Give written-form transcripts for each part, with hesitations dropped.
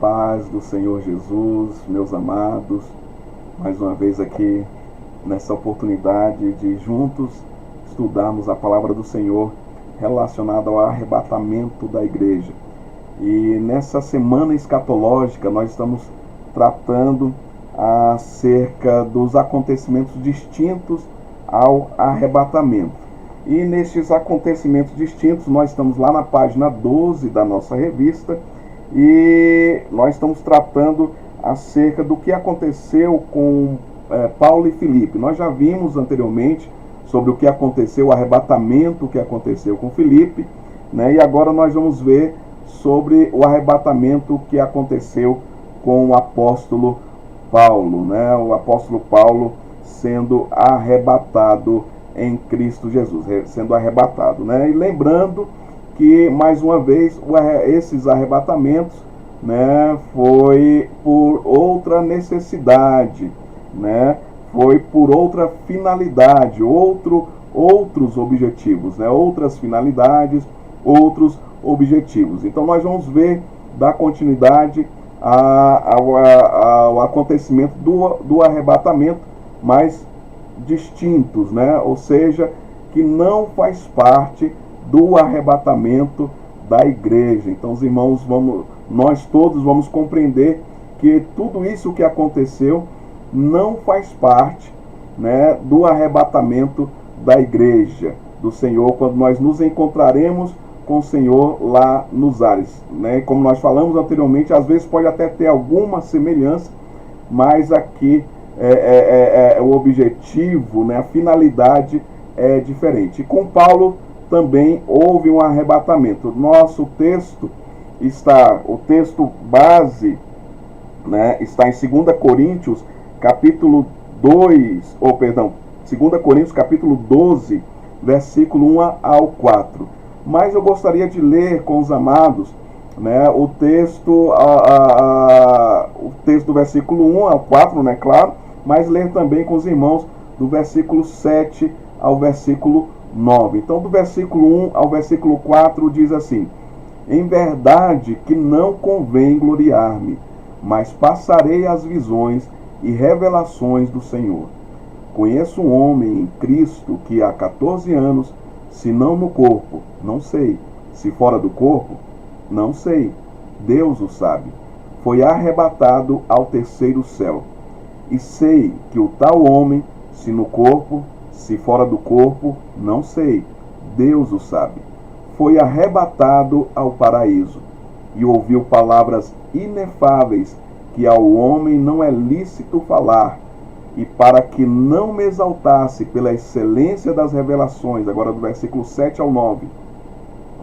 paz do Senhor Jesus, meus amados, mais uma vez aqui nessa oportunidade de juntos estudarmos a palavra do Senhor relacionada ao arrebatamento da igreja. E nessa semana escatológica nós estamos tratando acerca dos acontecimentos distintos ao arrebatamento. E nestes acontecimentos distintos nós estamos lá na página 12 da nossa revista e nós estamos tratando acerca do que aconteceu com Paulo e Filipe. Nós já vimos anteriormente sobre o que aconteceu, o arrebatamento que aconteceu com Filipe, né? E agora nós vamos ver sobre o arrebatamento que aconteceu com o apóstolo Paulo, né? O apóstolo Paulo sendo arrebatado em Cristo Jesus, sendo arrebatado, né? E lembrando que, mais uma vez, esses arrebatamentos, né, foi por outra necessidade, né? Foi por outra finalidade, outros objetivos, né? Outras finalidades, outros objetivos. Então nós vamos ver, dar continuidade ao acontecimento do arrebatamento, mas distintos, né? Ou seja, que não faz parte do arrebatamento da igreja. Então, os irmãos, nós todos vamos compreender que tudo isso que aconteceu não faz parte, né, do arrebatamento da igreja do Senhor, quando nós nos encontraremos com o Senhor lá nos ares, né? Como nós falamos anteriormente, às vezes pode até ter alguma semelhança, mas aqui o objetivo, né, a finalidade é diferente. E com Paulo também houve um arrebatamento. Nosso texto o texto base, né, está em 2 Coríntios, capítulo 2, 2 Coríntios, capítulo 12, versículo 1 ao 4. Mas eu gostaria de ler com os amados, né, o texto do versículo 1 ao 4, né, claro, mas ler também com os irmãos do versículo 7 ao versículo 9. Então, do versículo 1 ao versículo 4 diz assim: em verdade que não convém gloriar-me, mas passarei as visões e revelações do Senhor. Conheço um homem em Cristo que há 14 anos, se não no corpo, não sei, se fora do corpo, não sei, Deus o sabe, foi arrebatado ao terceiro céu. E sei que o tal homem, se no corpo, se fora do corpo, não sei, Deus o sabe, foi arrebatado ao paraíso, e ouviu palavras inefáveis que ao homem não é lícito falar, e para que não me exaltasse pela excelência das revelações, agora do versículo 7 ao 9,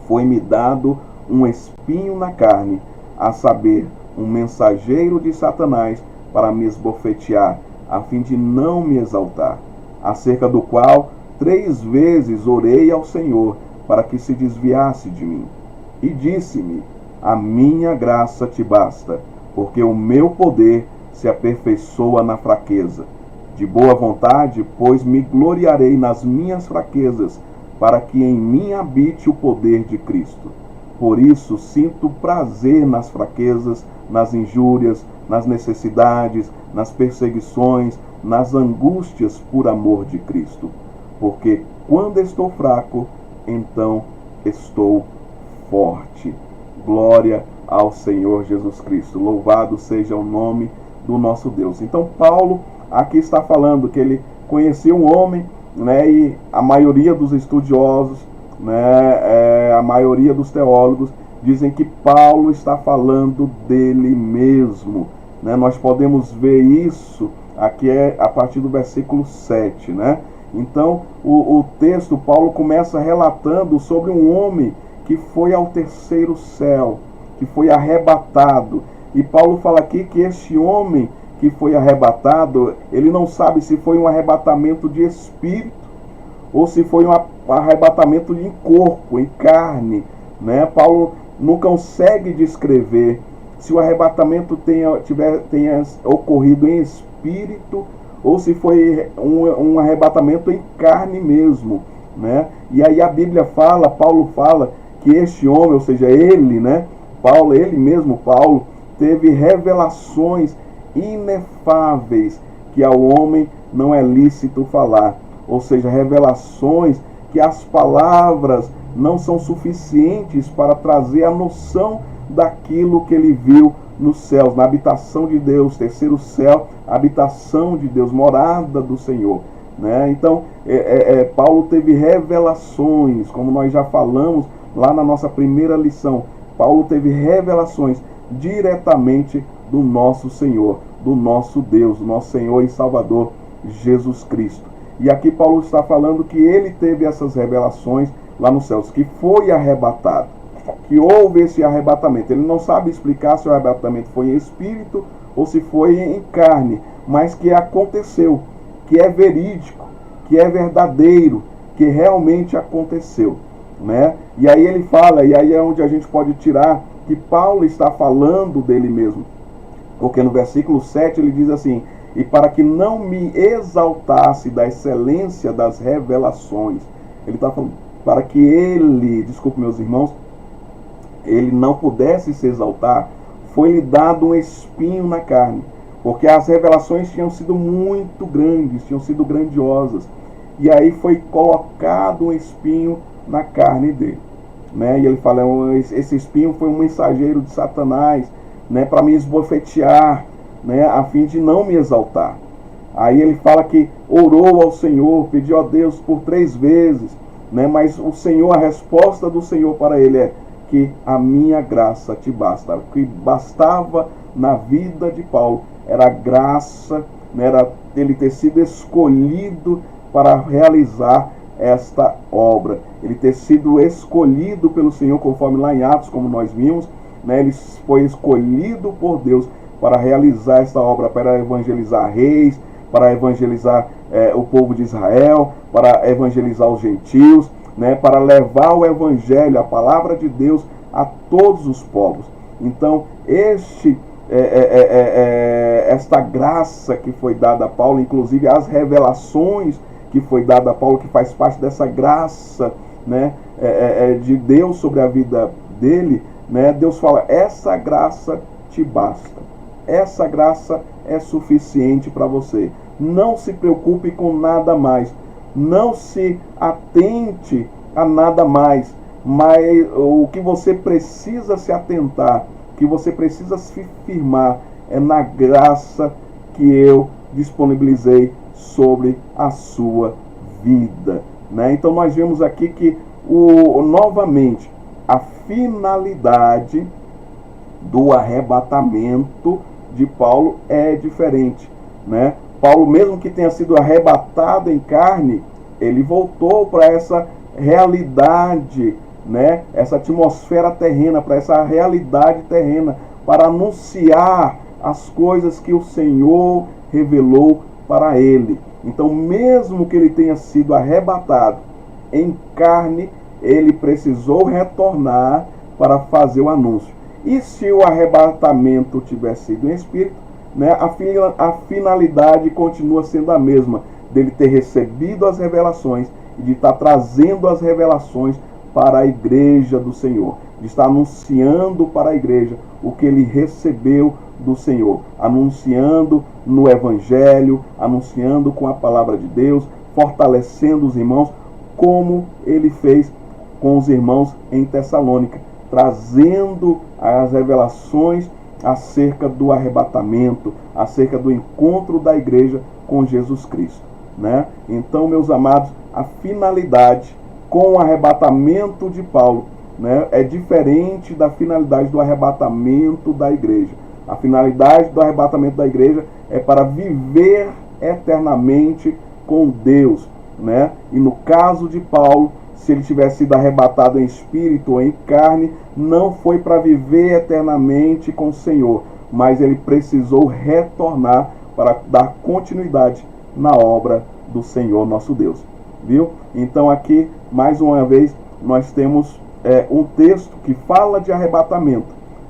foi-me dado um espinho na carne, a saber, um mensageiro de Satanás, para me esbofetear, a fim de não me exaltar, acerca do qual 3 vezes orei ao Senhor, para que se desviasse de mim. E disse-me: a minha graça te basta, porque o meu poder se aperfeiçoa na fraqueza. De boa vontade, pois me gloriarei nas minhas fraquezas, para que em mim habite o poder de Cristo. Por isso sinto prazer nas fraquezas, nas injúrias, nas necessidades, nas perseguições, nas angústias por amor de Cristo. Porque quando estou fraco, então estou forte. Glória ao Senhor Jesus Cristo. Louvado seja o nome do nosso Deus. Então Paulo aqui está falando que ele conhecia um homem, né, e a maioria dos estudiosos, né, a maioria dos teólogos dizem que Paulo está falando dele mesmo, né? Nós podemos ver isso aqui a partir do versículo 7, né? Então o texto, Paulo começa relatando sobre um homem que foi ao terceiro céu, que foi arrebatado. E Paulo fala aqui que este homem que foi arrebatado, ele não sabe se foi um arrebatamento de espírito ou se foi um arrebatamento em corpo, em carne, né? Paulo não consegue descrever se o arrebatamento tenha ocorrido em espírito ou se foi um arrebatamento em carne mesmo, né? E aí a Bíblia fala, Paulo fala que este homem, ou seja, ele, né? Paulo, ele mesmo, Paulo, teve revelações inefáveis que ao homem não é lícito falar. Ou seja, revelações que as palavras não são suficientes para trazer a noção daquilo que ele viu nos céus, na habitação de Deus, terceiro céu, habitação de Deus, morada do Senhor. Né? Então, Paulo teve revelações, como nós já falamos lá na nossa primeira lição. Paulo teve revelações diretamente do nosso Senhor, do nosso Deus, do nosso Senhor e Salvador Jesus Cristo. E aqui Paulo está falando que ele teve essas revelações lá nos céus, que foi arrebatado, que houve esse arrebatamento. Ele não sabe explicar se o arrebatamento foi em espírito ou se foi em carne, mas que aconteceu, que é verídico, que é verdadeiro, que realmente aconteceu, né? E aí ele fala, e aí é onde a gente pode tirar que Paulo está falando dele mesmo, porque no versículo 7 ele diz assim: e para que não me exaltasse da excelência das revelações. Ele está falando, para que ele, desculpe meus irmãos, ele não pudesse se exaltar, foi-lhe dado um espinho na carne, porque as revelações tinham sido muito grandes, tinham sido grandiosas, e aí foi colocado um espinho na carne dele, né? E ele fala, esse espinho foi um mensageiro de Satanás, né, para me esbofetear, né, a fim de não me exaltar. Aí ele fala que orou ao Senhor, pediu a Deus por 3 vezes, né, mas o Senhor, a resposta do Senhor para ele é que a minha graça te basta. O que bastava na vida de Paulo era a graça, né, era ele ter sido escolhido para realizar esta obra, ele ter sido escolhido pelo Senhor, conforme lá em Atos, como nós vimos, né, ele foi escolhido por Deus para realizar esta obra, para evangelizar reis, para evangelizar o povo de Israel, para evangelizar os gentios, né, para levar o evangelho, a palavra de Deus a todos os povos. Então, esta graça que foi dada a Paulo, inclusive as revelações que foi dada a Paulo, que faz parte dessa graça, né, de Deus sobre a vida dele, né, Deus fala, essa graça te basta. Essa graça é suficiente para você. Não se preocupe com nada mais. Não se atente a nada mais. Mas o que você precisa se atentar, que você precisa se firmar, é na graça que eu disponibilizei sobre a sua vida, né? Então nós vemos aqui que novamente a finalidade do arrebatamento de Paulo é diferente, né? Paulo, mesmo que tenha sido arrebatado em carne, ele voltou para essa realidade, né? Essa atmosfera terrena, para essa realidade terrena, para anunciar as coisas que o Senhor revelou para ele. Então, mesmo que ele tenha sido arrebatado em carne, ele precisou retornar para fazer o anúncio. E se o arrebatamento tivesse sido em espírito, né, a finalidade continua sendo a mesma, dele ter recebido as revelações e de estar trazendo as revelações para a igreja do Senhor, de estar anunciando para a igreja o que ele recebeu do Senhor, anunciando no Evangelho, anunciando com a palavra de Deus, fortalecendo os irmãos, como ele fez com os irmãos em Tessalônica, trazendo as revelações acerca do arrebatamento, acerca do encontro da igreja com Jesus Cristo, né? Então, meus amados, a finalidade com o arrebatamento de Paulo, né, é diferente da finalidade do arrebatamento da igreja. A finalidade do arrebatamento da igreja é para viver eternamente com Deus, né? E no caso de Paulo, se ele tivesse sido arrebatado em espírito ou em carne, não foi para viver eternamente com o Senhor, mas ele precisou retornar para dar continuidade na obra do Senhor nosso Deus. Viu? Então aqui, mais uma vez, nós temos um texto que fala de arrebatamento,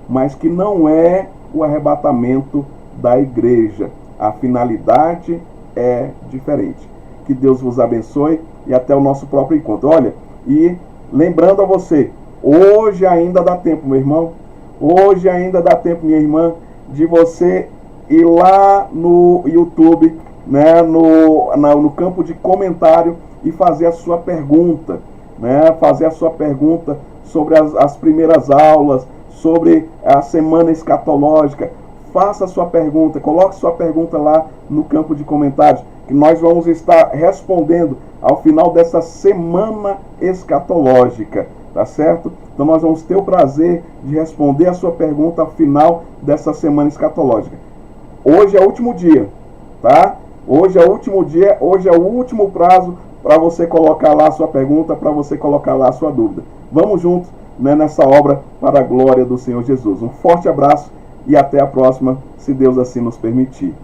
mas que não é o arrebatamento da igreja. A finalidade é diferente. Que Deus vos abençoe e até o nosso próprio encontro. Olha, e lembrando a você, hoje ainda dá tempo, meu irmão. Hoje ainda dá tempo, minha irmã, de você ir lá no YouTube, né, no campo de comentário e fazer a sua pergunta, né, fazer a sua pergunta sobre as primeiras aulas, sobre a semana escatológica. Faça a sua pergunta, coloque sua pergunta lá no campo de comentários, que nós vamos estar respondendo ao final dessa semana escatológica, tá certo? Então nós vamos ter o prazer de responder a sua pergunta ao final dessa semana escatológica. Hoje é o último dia, tá? Hoje é o último dia, hoje é o último prazo para você colocar lá a sua pergunta, para você colocar lá a sua dúvida. Vamos juntos, né, nessa obra para a glória do Senhor Jesus. Um forte abraço e até a próxima, se Deus assim nos permitir.